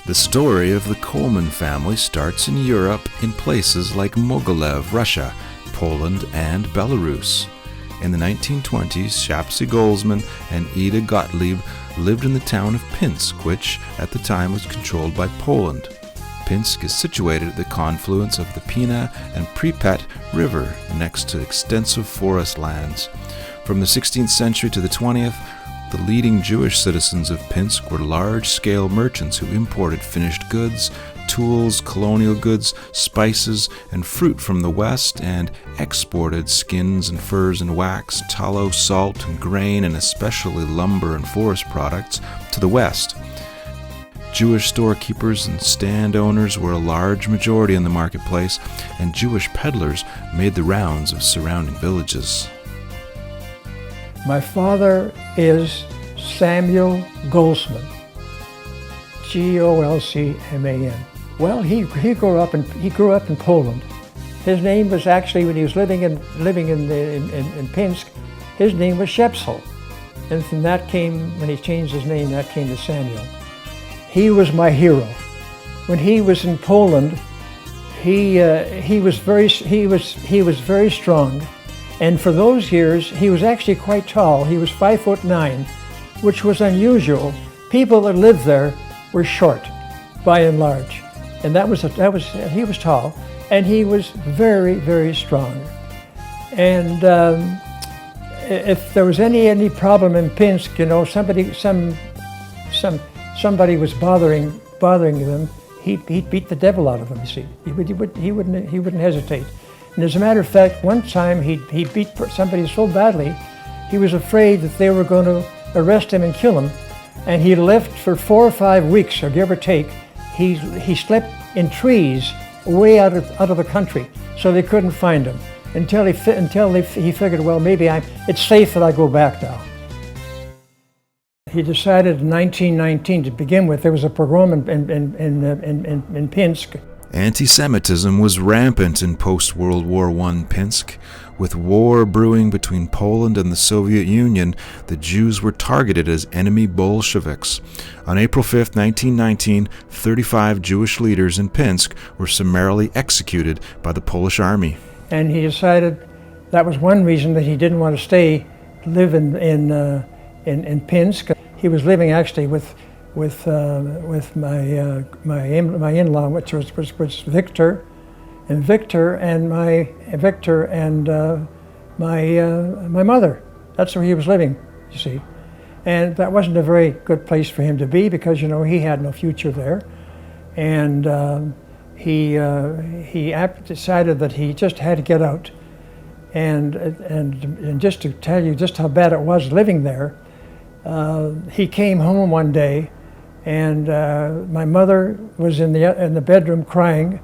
The story of the Coleman family starts in Europe in places like Mogilev, Russia, Poland, and Belarus. In the 1920s, Shapsy Goldsman and Ida Gottlieb lived in the town of Pinsk, which at the time was controlled by Poland. Pinsk is situated at the confluence of the Pina and Pripyat River next to extensive forest lands. From the 16th century to the 20th, the leading Jewish citizens of Pinsk were large-scale merchants who imported finished goods, tools, colonial goods, spices, and fruit from the West, and exported skins and furs and wax, tallow, salt, and grain, and especially lumber and forest products to the West. Jewish storekeepers and stand owners were a large majority in the marketplace, and Jewish peddlers made the rounds of surrounding villages. My father is Samuel Goldsman, Golcman. Well, he grew up in Poland. His name was actually, when he was living in Pinsk, his name was Shepsel, and from that came, when he changed his name, that came to Samuel. He was my hero. When he was in Poland, he was very strong. And for those years, he was actually quite tall. He was 5'9", which was unusual. People that lived there were short, by and large. And he was tall, and he was very, very strong. And if there was any problem in Pinsk, you know, somebody was bothering them, he'd beat the devil out of them. You see, he wouldn't hesitate. And as a matter of fact, one time he beat somebody so badly, he was afraid that they were going to arrest him and kill him. And he left for 4 or 5 weeks, or give or take. He slept in trees way out of the country, so they couldn't find him until he figured, well, maybe it's safe that I go back now. He decided in 1919 to begin with. There was a pogrom in Pinsk. Anti-Semitism was rampant in post-World War I Pinsk. With war brewing between Poland and the Soviet Union, the Jews were targeted as enemy Bolsheviks. On April 5, 1919, 35 Jewish leaders in Pinsk were summarily executed by the Polish army. And he decided that was one reason that he didn't want to live in Pinsk. He was living actually with my in-law, which was Victor and my mother. That's where he was living, you see. And that wasn't a very good place for him to be, because, you know, he had no future there. And he decided that he just had to get out. And just to tell you just how bad it was living there, he came home one day, and my mother was in the bedroom crying,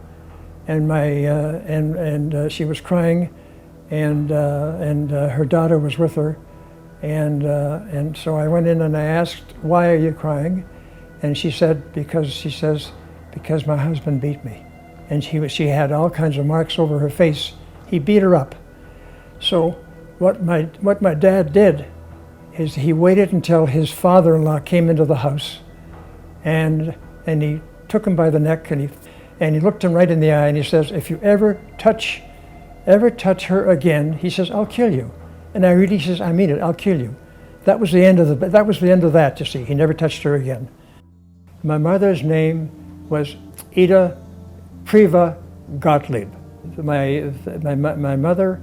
and she was crying, and her daughter was with her, and so I went in and I asked, "Why are you crying?" And she said, because my husband beat me, and she had all kinds of marks over her face. He beat her up. So what my dad did is he waited until his father-in-law came into the house, and he took him by the neck, and he looked him right in the eye, and he says, "If you ever touch her again," he says, "I'll kill you." And he says, "I mean it, I'll kill you." That was the end of that, you see. He never touched her again. My mother's name was Ida Priva Gottlieb. My mother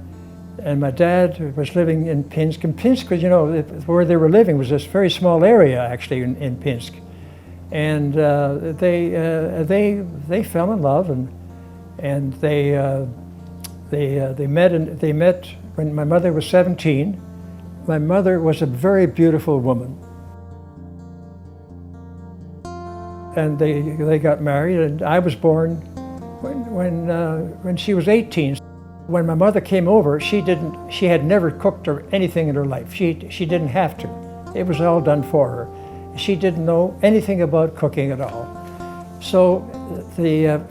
and my dad was living in Pinsk. And Pinsk was, you know, where they were living was this very small area, actually, in Pinsk. And they fell in love, and they met when my mother was 17. My mother was a very beautiful woman, and they got married. And I was born when she was 18. When my mother came over, she had never cooked or anything in her life. She didn't have to. It was all done for her. She didn't know anything about cooking at all. So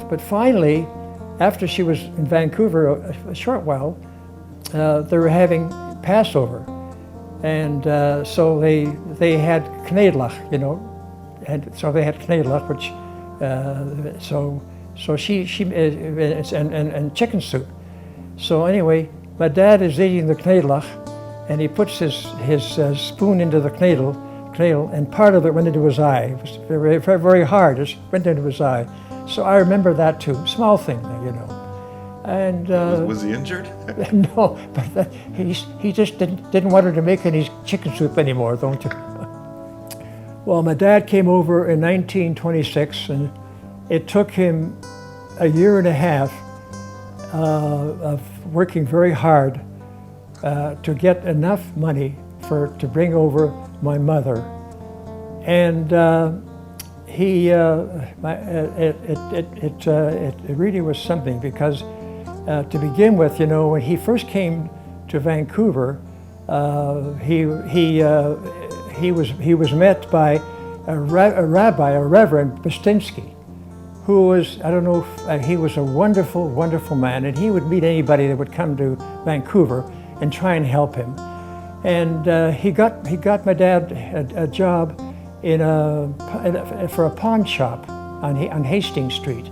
but finally, after she was in Vancouver a short while, they were having Passover, and so they had knedlach, you know, and so they had knedlach, So she and chicken soup. So anyway, my dad is eating the knedlach, and he puts his spoon into the knedel, and part of it went into his eye. It was very, very, very hard. It went into his eye. So I remember that too. Small thing, you know. And was he injured? no, but he just didn't want her to make any chicken soup anymore, don't you? Well, my dad came over in 1926, and it took him a year and a half of working very hard to get enough money to bring over my mother. And it really was something, because to begin with, you know, when he first came to Vancouver, he was met by a rabbi, a Reverend Bostinsky, who was, I don't know, he was a wonderful, wonderful man, and he would meet anybody that would come to Vancouver and try and help him. And he got my dad a job for a pawn shop on Hastings Street.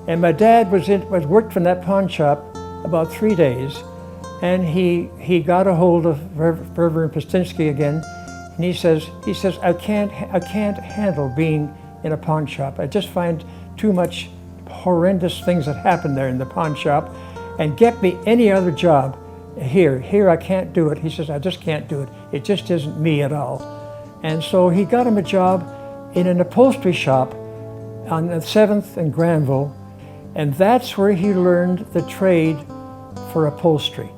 And my dad worked from that pawn shop about 3 days, and he got a hold of Reverend Postinsky again, and he says I can't handle being in a pawn shop. I just find too much horrendous things that happen there in the pawn shop, and get me any other job here I can't do it. He says, I just can't do it. It just isn't me at all. And so he got him a job in an upholstery shop on the 7th and Granville, and that's where he learned the trade for upholstery.